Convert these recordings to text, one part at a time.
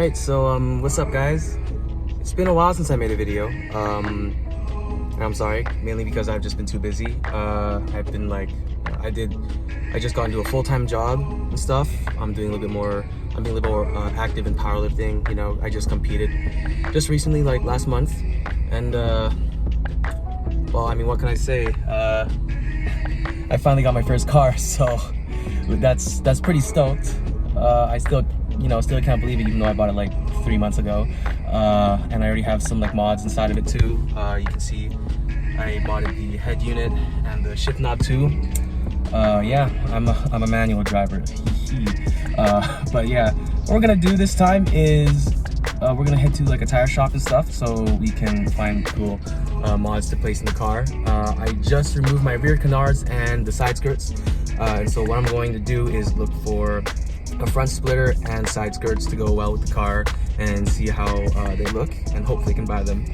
Alright, so what's up guys? It's been a while since I made a video. I'm sorry, mainly because I've just been too busy. I've been like, I just got into a full-time job and stuff. I'm being a little bit more active in powerlifting. You know, I just competed just recently, like last month. And well, I mean, what can I say? I finally got my first car, so that's pretty stoked. I still can't believe it, even though I bought it like 3 months ago. And I already have some like mods inside of it too. You can see I modded the head unit and the shift knob too. Yeah, I'm a manual driver. But yeah, what we're gonna do this time is we're gonna head to like a tire shop and stuff so we can find cool mods to place in the car. I just removed my rear canards and the side skirts. And so what I'm going to do is look for a front splitter and side skirts to go well with the car and see how they look, and hopefully can buy them.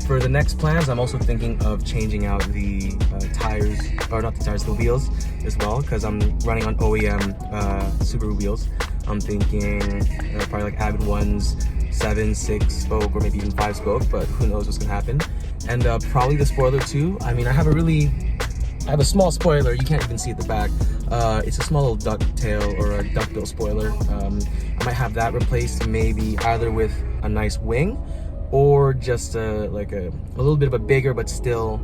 For the next plans, I'm also thinking of changing out the tires, or not the tires, the wheels as well, because I'm running on OEM Subaru wheels. I'm thinking probably like Avid ones, 7, 6 spoke, or maybe even 5 spoke, but who knows what's gonna happen. And probably the spoiler too. I mean, I have a small spoiler, you can't even see at the back. It's a small little ducktail or a duckbill spoiler. I might have that replaced, maybe either with a nice wing or just a little bit of a bigger but still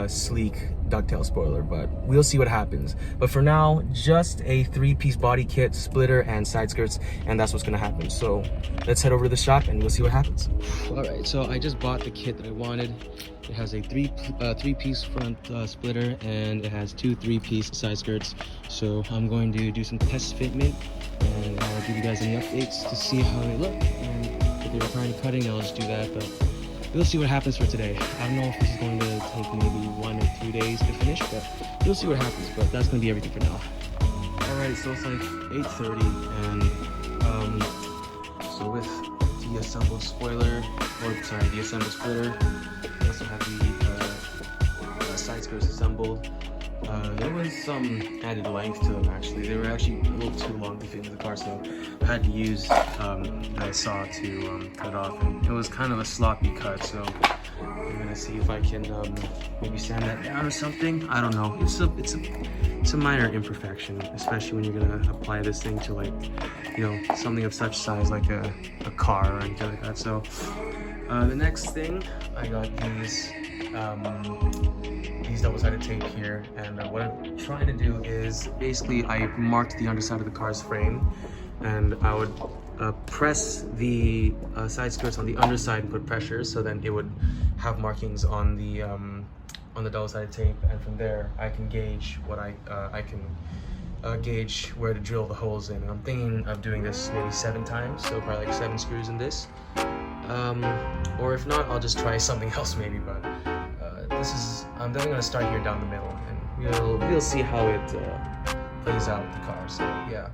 sleek ducktail spoiler, but we'll see what happens. But for now, just a 3-piece body kit, splitter and side skirts, and that's what's gonna happen. So let's head over to the shop and we'll see what happens. All right, so I just bought the kit that I wanted. It has a three-piece front splitter, and it has 2 3-piece side skirts. So I'm going to do some test fitment, and I'll give you guys any updates to see how they look. And if they require any cutting, I'll just do that. But we'll see what happens for today. I don't know if this is going to take maybe 1 or 2 days to finish, but we'll see what happens. But that's going to be everything for now. All right, so it's like 8:30, and so with the assembled spoiler, or sorry, the assembled splitter, I also have the side skirts assembled. There was some added length to them actually. They were actually a little too long to fit into the car, so I had to use the saw to cut it off. And it was kind of a sloppy cut, so I'm gonna see if I can maybe sand that down or something. I don't know. It's a minor imperfection, especially when you're gonna apply this thing to, like, you know, something of such size like a car or anything like that. So the next thing, I got these double-sided tape here, and what I'm trying to do is basically I marked the underside of the car's frame, and I would press the side skirts on the underside and put pressure, so then it would have markings on the double-sided tape, and from there I can gauge what I can gauge where to drill the holes in. And I'm thinking of doing this maybe 7 times, so probably like 7 screws in this. Or if not, I'll just try something else maybe, but I'm definitely gonna start here down the middle, and we'll see how it plays out with the car. So yeah.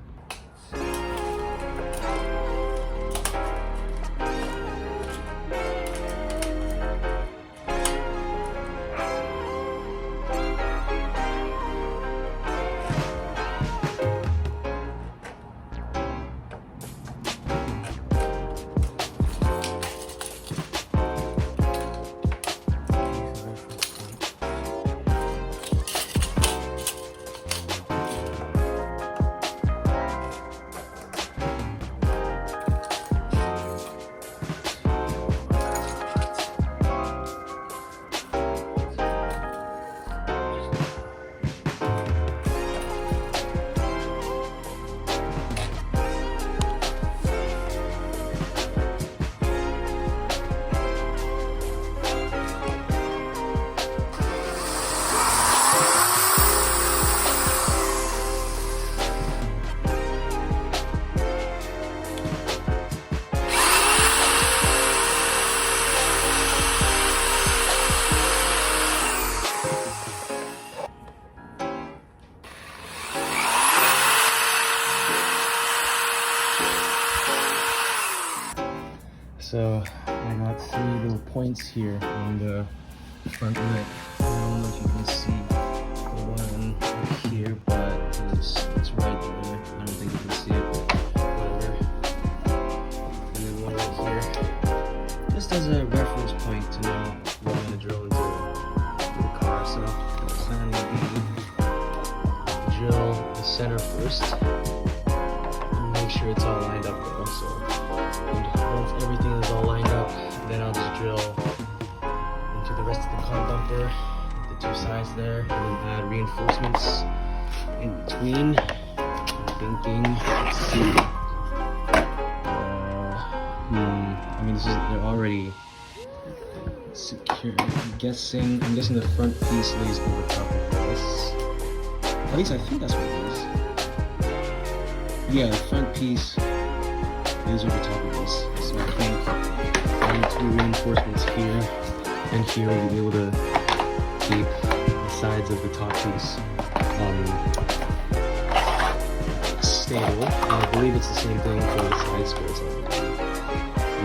So I got 3 little points here on the front lip. I don't know if you can see the one right here, but it's right there. I don't think you can see it, but whatever. as a reference point to know where I'm gonna drill into the car. So the plan would be drill the center first and make sure it's all lined up though. So once everything is all lined up, then I'll just drill into the rest of the car bumper, the two sides there, and then add reinforcements in between. I'm thinking, let's see. I mean, they're already secure. I'm guessing the front piece lays over top of this. At least I think that's what it is. Yeah, the front piece lays over top of this. So I think I need two reinforcements here and here to be able to keep the sides of the top piece stable. And I believe it's the same thing for the side skirts.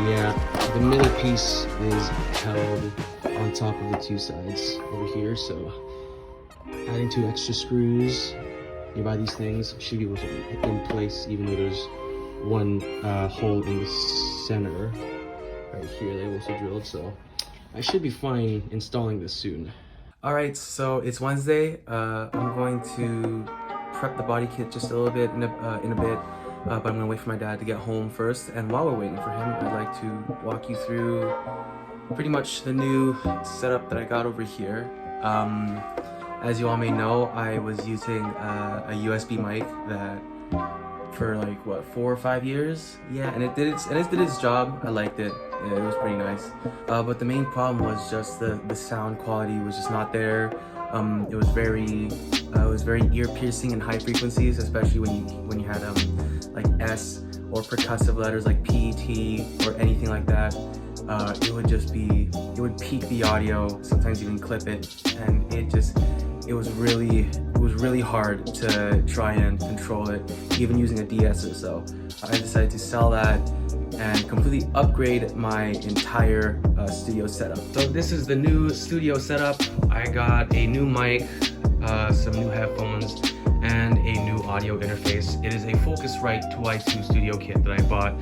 Yeah, the middle piece is held on top of the two sides over here, so adding two extra screws nearby these things should be able to be in place, even though there's one hole in the center right here that I also drilled, so I should be fine installing this soon. All right, so it's Wednesday. I'm going to prep the body kit just a little bit in a bit. But I'm gonna wait for my dad to get home first, and while we're waiting for him, I'd like to walk you through pretty much the new setup that I got over here. As you all may know, I was using a USB mic that for like what, 4 or 5 years, yeah, and it did its job. I liked it. Yeah, it was pretty nice. But the main problem was just the sound quality was just not there. It was very ear-piercing and high frequencies, especially when you had like S or percussive letters like P, T, or anything like that. It would peak the audio, sometimes even clip it, and it was really hard to try and control it, even using a de-esser. So I decided to sell that and completely upgrade my entire studio setup. So this is the new studio setup. I got a new mic, some new headphones, and a new audio interface. It is a Focusrite 2i2 studio kit that I bought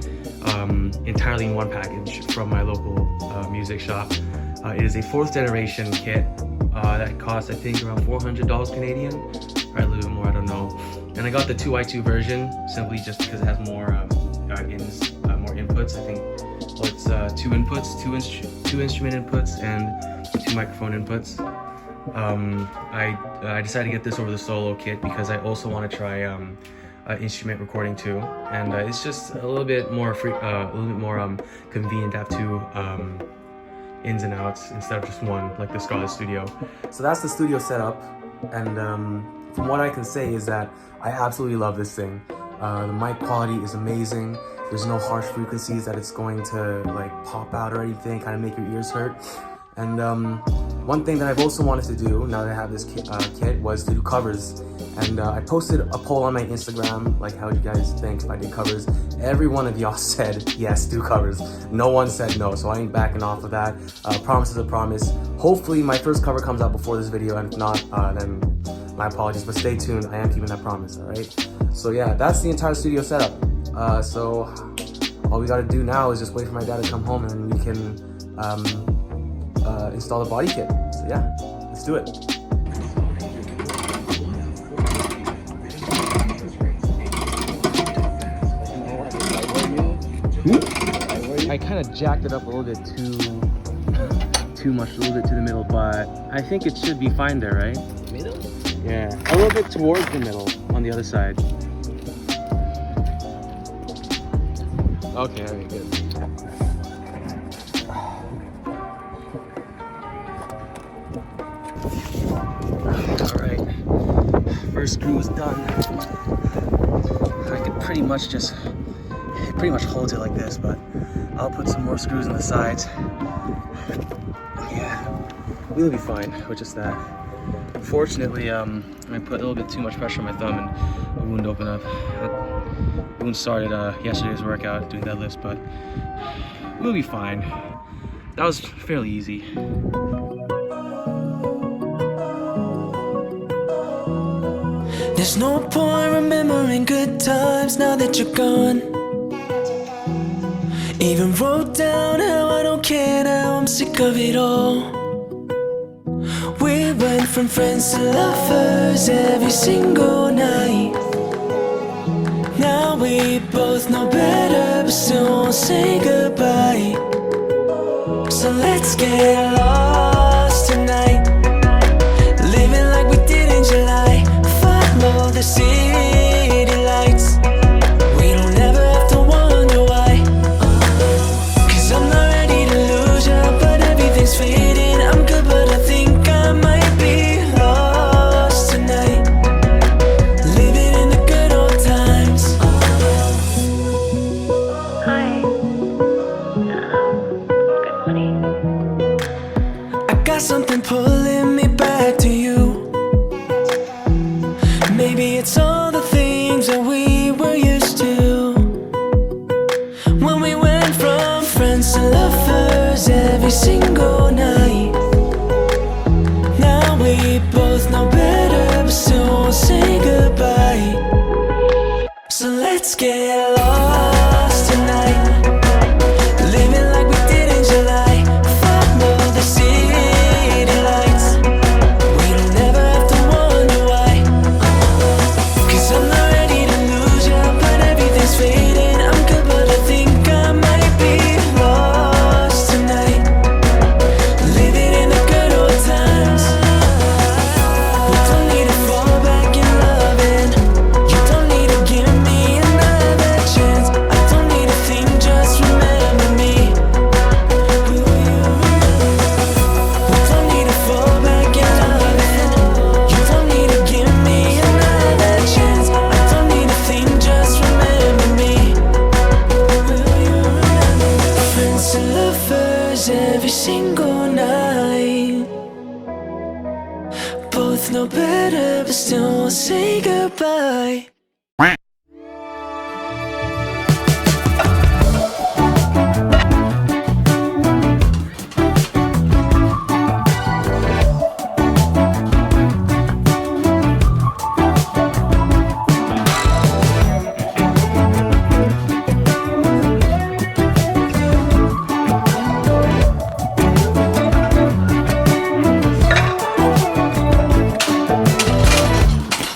entirely in one package from my local music shop. It is a 4th generation kit that costs I think around $400 Canadian, or a little bit more, I don't know. And I got the 2i2 version simply just because it has more more inputs. I think it's 2 inputs, two instrument inputs and 2 microphone inputs. I decided to get this over the solo kit because I also want to try instrument recording too, and it's just a little bit more convenient to have 2 ins and outs instead of just one, like the Scarlett Studio. So that's the studio setup, and from what I can say is that I absolutely love this thing. The mic quality is amazing. There's no harsh frequencies that it's going to like pop out or anything, kind of make your ears hurt. And one thing that I've also wanted to do now that I have this kit was to do covers. And I posted a poll on my Instagram, like, how do you guys think if I did covers? Every one of y'all said yes, do covers. No one said no, so I ain't backing off of that. Promise is a promise. Hopefully my first cover comes out before this video, and if not, then my apologies, but stay tuned. I am keeping that promise, all right? So yeah, that's the entire studio setup. So all we gotta do now is just wait for my dad to come home, and we can install the body kit. So yeah, let's do it. I kind of jacked it up a little bit too much, a little bit to the middle, but I think it should be fine there, right? Middle? Yeah, a little bit towards the middle on the other side. Okay, all right, good. All right, first screw is done. I could pretty much holds it like this, but I'll put some more screws on the sides. Yeah, we'll be fine with just that. Fortunately, I put a little bit too much pressure on my thumb and the wound opened up. The wound started yesterday's workout doing deadlifts, but we'll be fine. That was fairly easy. There's no point remembering good times now that you're gone. Even wrote down how I don't care now, I'm sick of it all. We went from friends to lovers every single night. Now we both know better, but still won't say goodbye. So let's get lost tonight, living like we did in July. Follow the city lights, we don't ever have to wonder why. Cause I'm not ready to lose you, but everything's fading. I'm good, but I think I might be lost tonight, living in the good old times. Hi. Good morning. I got something pulling me back to you. Maybe it's all the things that we were used to, when we went from friends to lovers every single night. Now we both know better, but still won't say goodbye. So let's get lost tonight, living like we did in July. Follow the city lights, we don't ever have to wonder why. Cause I'm not ready to lose you, but everything's fading. I'm good, but I think I might be lost tonight, living in the good old times. We don't need to fall back in loving, you don't need to give me another chance. I don't need a thing, just remember me. Will you remember? We don't need to fall back in loving, you don't need to give me another chance. I don't need a thing, just remember me. Will you remember? Friends to lovers every single night, both know better, but still won't say goodbye.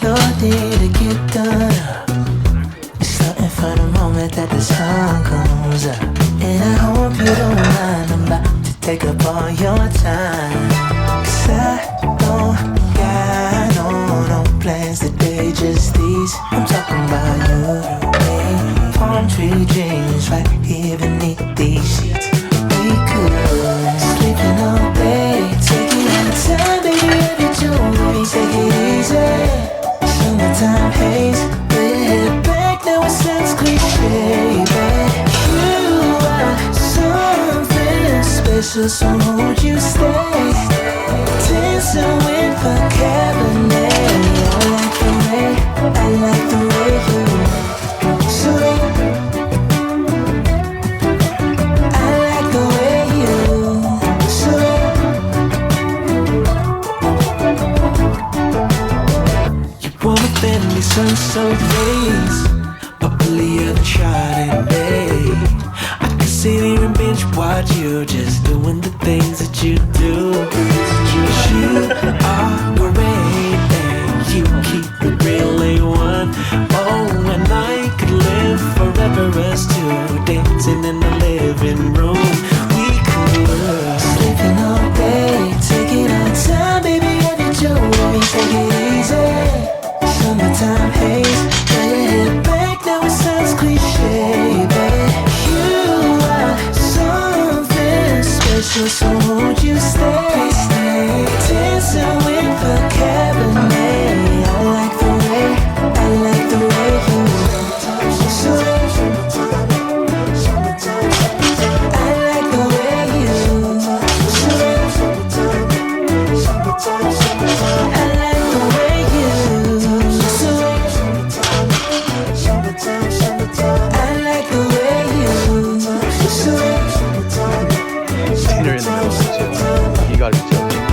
No need to get done, it's starting for the moment that the sun comes up. And I hope you don't mind, I'm about to take up all your time. Cause I don't got no plans today, just these. I'm talking about you and me, palm tree dreams right here beneath these sheets. We could sleeping all day, taking our time, baby, every jewelry, take it easy. Summertime haze, we're back, now it sounds cliche, babe. You are something special, so won't you stay? Dancing with the cabinet, I like the way you swing. I like the way you swing. You wanna bend me sun-soaked days, bubbly of Chardonnay. I can sit here and binge watch you, just doing the things that you do. 'Cause you are great and you keep it real A1. Oh, and I could live forever as two, dancing in the living room. We could sleeping all day, taking our time, baby, I need your way, take it easy. Summertime haze, now your head back, now it sounds cliche, babe. You are something special, so won't you stay? Dancing with the cabinet, I like the way you swing. I like the way you swing. I like the way you swing. I like the way you swing. You're in the middle of it. You gotta be joking.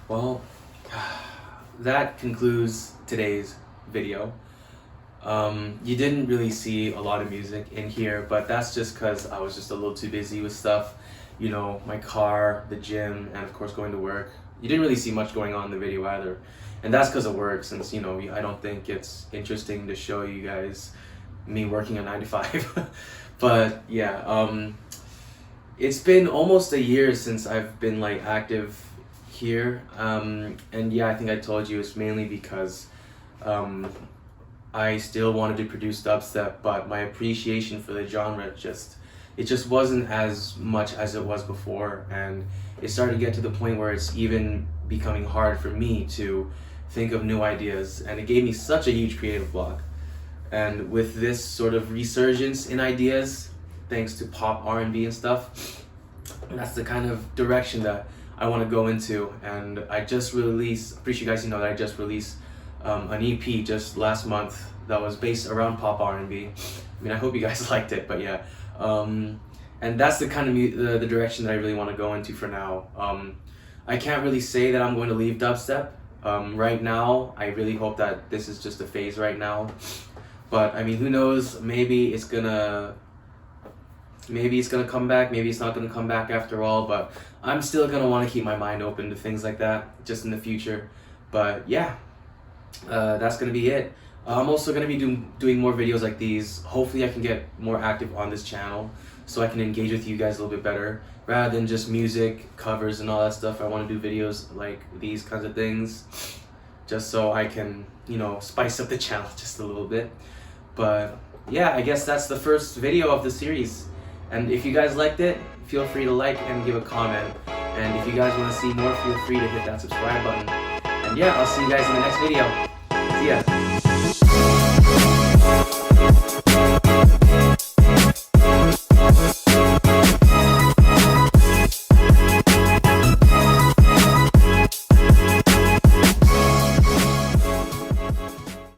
Well, that concludes today's video. You didn't really see a lot of music in here, but that's just because I was just a little too busy with stuff. You know, my car, the gym, and of course going to work. You didn't really see much going on in the video either. And that's because of work, since, you know, I don't think it's interesting to show you guys me working a 9 to 5. But yeah, it's been almost a year since I've been like active here. And yeah, I think I told you it's mainly because I still wanted to produce dubstep, but my appreciation for the genre just wasn't as much as it was before, and it started to get to the point where it's even becoming hard for me to think of new ideas, and it gave me such a huge creative block. And with this sort of resurgence in ideas, thanks to pop R&B and stuff, that's the kind of direction that I want to go into. And I just released, I'm pretty sure you guys know that I just released an EP just last month that was based around pop R&B. I mean, I hope you guys liked it, but yeah. And that's the kind of the direction that I really want to go into for now. I can't really say that I'm going to leave dubstep. Right now, I really hope that this is just a phase right now. But I mean, who knows? Maybe it's gonna come back. Maybe it's not gonna come back after all. But I'm still gonna want to keep my mind open to things like that, just in the future. But yeah, that's gonna be it. I'm also gonna be doing more videos like these. Hopefully, I can get more active on this channel so I can engage with you guys a little bit better, rather than just music covers and all that stuff. I want to do videos like these kinds of things, just so I can, you know, spice up the channel just a little bit. But yeah, I guess that's the first video of the series. And if you guys liked it, feel free to like and give a comment. And if you guys want to see more, feel free to hit that subscribe button. And yeah, I'll see you guys in the next video. See ya.